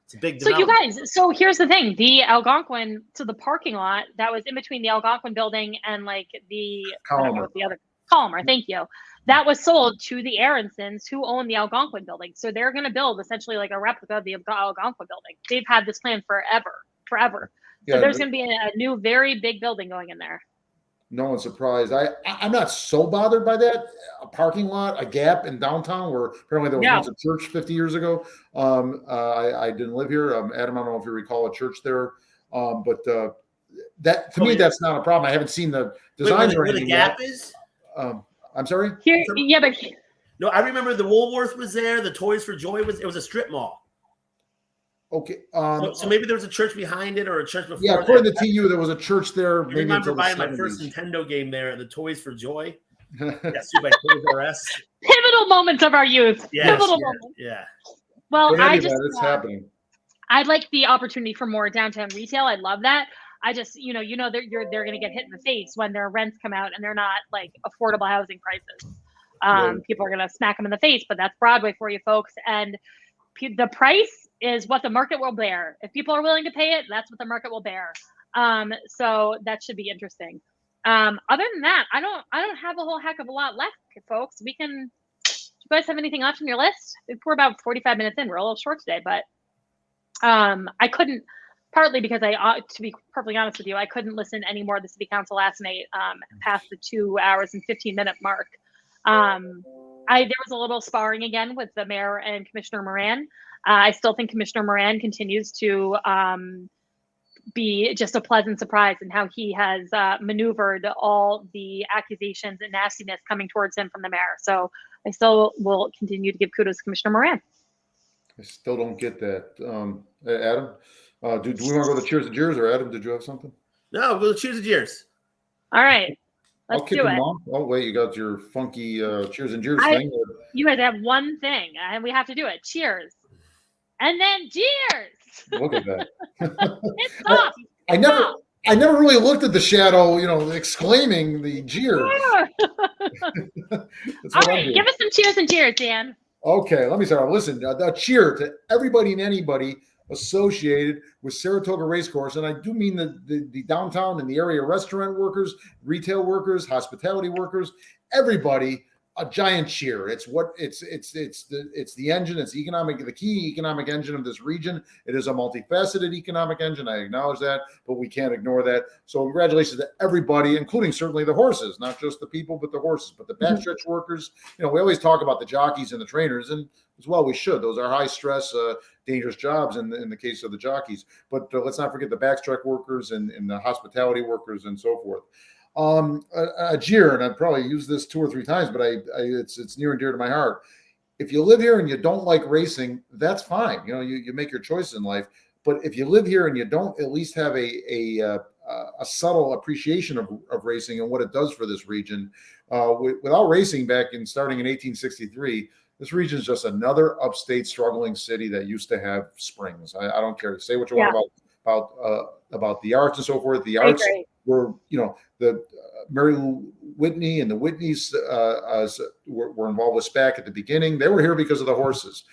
it's a big development. So you guys, so here's the thing: the Algonquin, so the parking lot that was in between the Algonquin building and the Calmer, thank you. That was sold to the Aaronsons, who own the Algonquin building. So they're going to build essentially like a replica of the Algonquin building. They've had this plan forever. So there's going to be a new, very big building going in there. No one's surprised. I'm not so bothered by that. A parking lot, a gap in downtown where apparently there was once a church 50 years ago. I didn't live here. Adam, I don't know if you recall a church there, but that to me that's not a problem. I haven't seen the designs or anything. Where the gap is? I'm sorry. No, I remember the Woolworth was there. The Toys for Joy was. It was a strip mall. Okay. So maybe there was a church behind it or a church before. Yeah, according to TU, there was a church there. I remember buying my first Nintendo game there at the Toys for Joy. By Toys R Us. Pivotal moments of our youth. Pivotal moments. Yeah. Well, it's happening. I'd like the opportunity for more downtown retail. I love that. I just, they're going to get hit in the face when their rents come out and they're not like affordable housing prices. People are going to smack them in the face, but that's Broadway for you folks. And the price is what the market will bear. If people are willing to pay it, that's what the market will bear. So that should be interesting. Other than that, I don't have a whole heck of a lot left, folks. Do you guys have anything left on your list? We're about 45 minutes in. We're a little short today, but I couldn't, partly because to be perfectly honest with you, I couldn't listen any more to the city council last night past the 2 hours and 15-minute mark. There was a little sparring again with the mayor and Commissioner Moran. I still think Commissioner Moran continues to be just a pleasant surprise in how he has maneuvered all the accusations and nastiness coming towards him from the mayor. So I still will continue to give kudos to Commissioner Moran. I still don't get that. Adam, do we want to go to Cheers and Jeers, or Adam, did you have something? No, we'll Cheers and Jeers. All right. Let's do it. Oh, wait, you got your funky Cheers and Jeers thing? You guys have one thing, and we have to do it. Cheers. And then jeers. Look at that. It's tough. I never really looked at the shadow, exclaiming the jeers. All right, give us some cheers and jeers, Dan. Okay, let me start. Listen, a cheer to everybody and anybody associated with Saratoga Racecourse, and I do mean the downtown and the area restaurant workers, retail workers, hospitality workers, everybody. A giant cheer. It's the engine. It's the key economic engine of this region. It is a multifaceted economic engine. I acknowledge that, but we can't ignore that. So congratulations to everybody, including certainly the horses, not just the people, but the horses, but the backstretch workers. We always talk about the jockeys and the trainers, and as well we should. Those are high stress, dangerous jobs in the case of the jockeys. But let's not forget the backstretch workers and the hospitality workers and so forth. A jeer, and I've probably used this 2 or 3 times, but it's near and dear to my heart. If you live here and you don't like racing, that's fine. You make your choices in life. But if you live here and you don't at least have a subtle appreciation of racing and what it does for this region, without racing starting in 1863, this region is just another upstate struggling city that used to have springs. I don't care. Say what you want about the arts and so forth. The arts were, the Mary Lou Whitney and the Whitneys were involved with SPAC at the beginning. They were here because of the horses.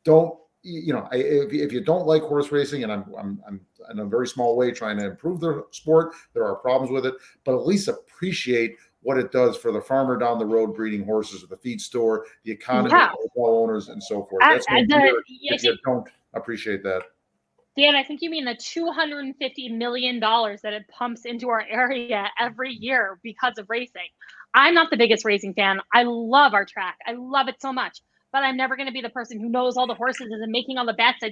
If you don't like horse racing, and I'm in a very small way trying to improve the sport, there are problems with it, but at least appreciate what it does for the farmer down the road breeding horses, or the feed store, the economy, hotel owners, and so forth. That's if you don't appreciate that. Dan, I think you mean the $250 million that it pumps into our area every year because of racing. I'm not the biggest racing fan. I love our track. I love it so much. But I'm never going to be the person who knows all the horses and making all the bets.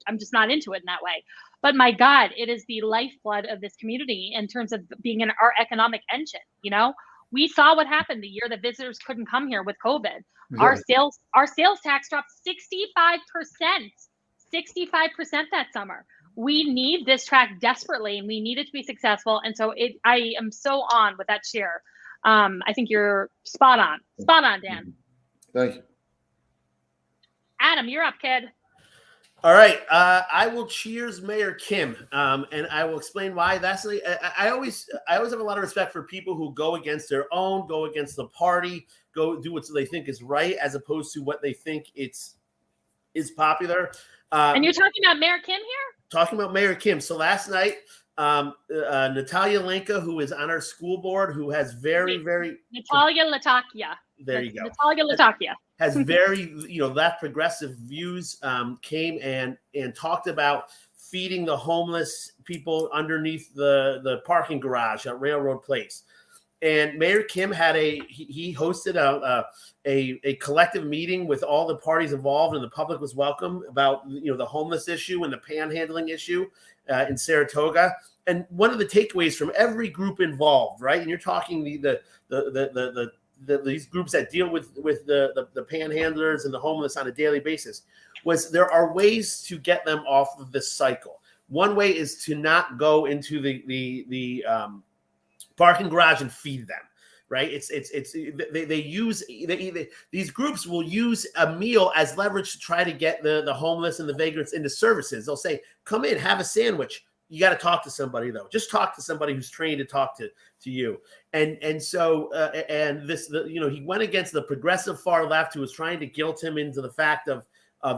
I'm just not into it in that way. But my God, it is the lifeblood of this community in terms of being our economic engine. We saw what happened the year that visitors couldn't come here with COVID. Yeah. Our sales tax dropped 65%. 65% that summer. We need this track desperately, and we need it to be successful. And so I am so on with that cheer. I think you're spot on. Spot on, Dan. Thank you. Adam, you're up, kid. All right. I will cheers Mayor Kim, and I will explain why. I always have a lot of respect for people who go against their own, go against the party, go do what they think is right, as opposed to what they think is popular. And you're talking about Mayor Kim here? Talking about Mayor Kim. So last night, Natalia Lenka, who is on our school board, who has very Natalia Latakia. There you go. Natalia Latakia has very left progressive views. Came and talked about feeding the homeless people underneath the parking garage at Railroad Place. And Mayor Kim had he hosted a collective meeting with all the parties involved, and the public was welcome about the homeless issue and the panhandling issue in Saratoga. And one of the takeaways from every group involved, right? And you're talking these groups that deal with the panhandlers and the homeless on a daily basis, was there are ways to get them off of this cycle. One way is to not go into the parking garage and feed them, right? These groups will use a meal as leverage to try to get the homeless and the vagrants into services. They'll say, come in, have a sandwich. You got to talk to somebody though. Just talk to somebody who's trained to talk to you. And so he went against the progressive far left who was trying to guilt him into the fact of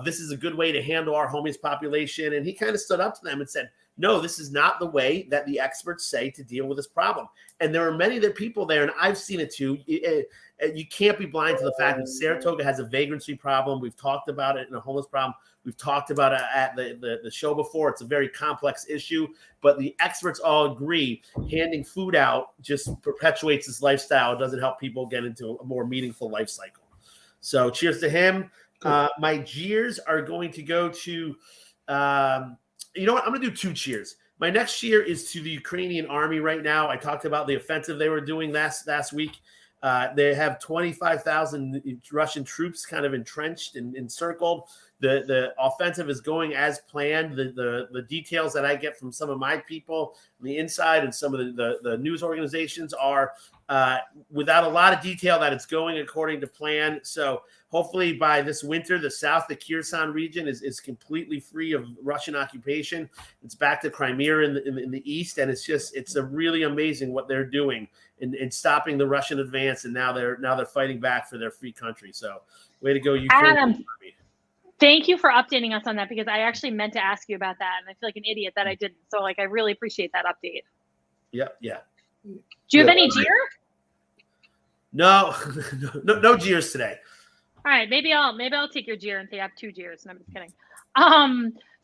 this is a good way to handle our homeless population. And he kind of stood up to them and said, no, this is not the way that the experts say to deal with this problem. And there are many other people there, and I've seen it too. You can't be blind to the fact that Saratoga has a vagrancy problem. We've talked about it in a homeless problem. We've talked about it at the show before. It's a very complex issue, but the experts all agree handing food out just perpetuates this lifestyle. It doesn't help people get into a more meaningful life cycle. So cheers to him. My jeers are going to go to you know what? I'm going to do 2 cheers. My next cheer is to the Ukrainian army right now. I talked about the offensive they were doing last week. They have 25,000 Russian troops kind of entrenched and encircled. The offensive is going as planned. The details that I get from some of my people on the inside and some of the news organizations are without a lot of detail that it's going according to plan. So hopefully by this winter, the south, the Kherson region is completely free of Russian occupation. It's back to Crimea in the east, and it's a really amazing what they're doing in stopping the Russian advance. And now they're fighting back for their free country. So way to go, Ukraine. Adam, thank you for updating us on that, because I actually meant to ask you about that, and I feel like an idiot that I didn't. So I really appreciate that update. Yeah. Do you have any jeer? No jeers today. All right, maybe I'll take your jeer and say I have 2 jeers. No, I'm just kidding.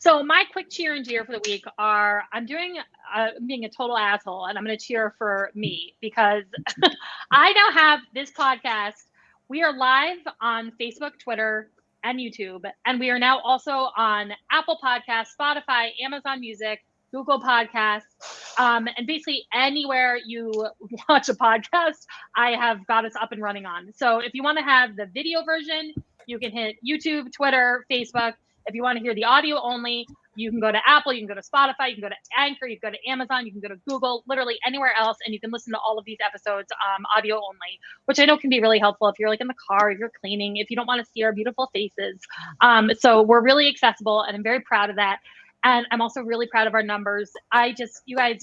So my quick cheer and jeer for the week are I'm being a total asshole, and I'm going to cheer for me because I now have this podcast. We are live on Facebook, Twitter, and YouTube, and we are now also on Apple Podcasts, Spotify, Amazon Music, Google Podcasts, and basically anywhere you watch a podcast, I have got us up and running on. So if you want to have the video version, you can hit YouTube, Twitter, Facebook. If you want to hear the audio only, you can go to Apple, you can go to Spotify, you can go to Anchor, you can go to Amazon, you can go to Google, literally anywhere else, and you can listen to all of these episodes audio only, which I know can be really helpful if you're like in the car, if you're cleaning, if you don't want to see our beautiful faces. So we're really accessible, and I'm very proud of that. And I'm also really proud of our numbers. You guys,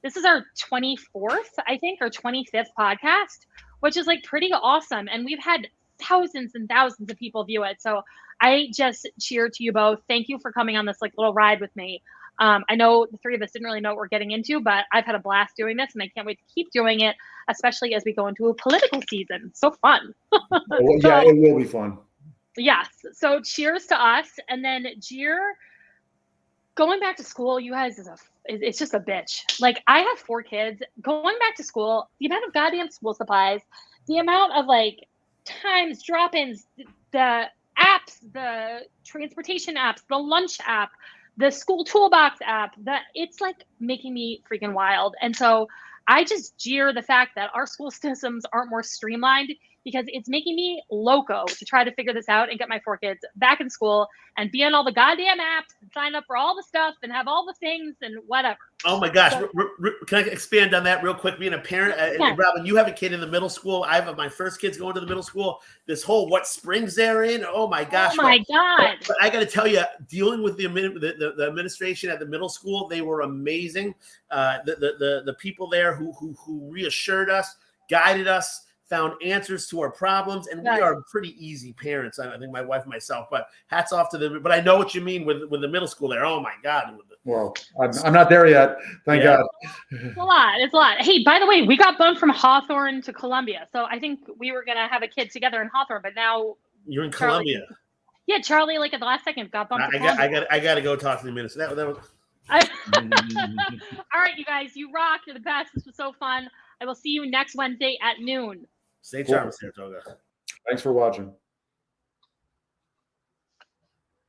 this is our 24th, I think, or 25th podcast, which is like pretty awesome. And we've had thousands and thousands of people view it. So I just cheer to you both. Thank you for coming on this like little ride with me. I know the 3 of us didn't really know what we're getting into, but I've had a blast doing this, and I can't wait to keep doing it, especially as we go into a political season. So fun. Yeah, it will be fun. Yes. So cheers to us. And then jeer, going back to school, you guys, it's just a bitch. Like, I have 4 kids. Going back to school, the amount of goddamn school supplies, the amount of like times, drop-ins, the apps, the transportation apps, the lunch app, the school toolbox app, it's like making me freaking wild. And so I just jeer the fact that our school systems aren't more streamlined, because it's making me loco to try to figure this out and get my 4 kids back in school and be on all the goddamn apps and sign up for all the stuff and have all the things and whatever. Oh my gosh. So, can I expand on that real quick? Being a parent, Robin, you have a kid in the middle school. I have my first kids going to the middle school. This whole what springs they're in. Oh my gosh. Oh my God. But I got to tell you, dealing with the administration at the middle school, they were amazing. The people there who reassured us, guided us, found answers to our problems, and we are pretty easy parents. I think my wife and myself, but hats off to them. But I know what you mean with the middle school there. Oh my God. Well, I'm not there yet. Thank God. It's a lot. It's a lot. Hey, by the way, we got bumped from Hawthorne to Columbia. So I think we were going to have a kid together in Hawthorne, but now You're in Charlie, Columbia. Yeah, Charlie, like at the last second, got bumped. I got to go talk to the minister. That was... All right, you guys, you rock. You're the best. This was so fun. I will see you next Wednesday at noon. Stay charmed, Saratoga. Thanks for watching.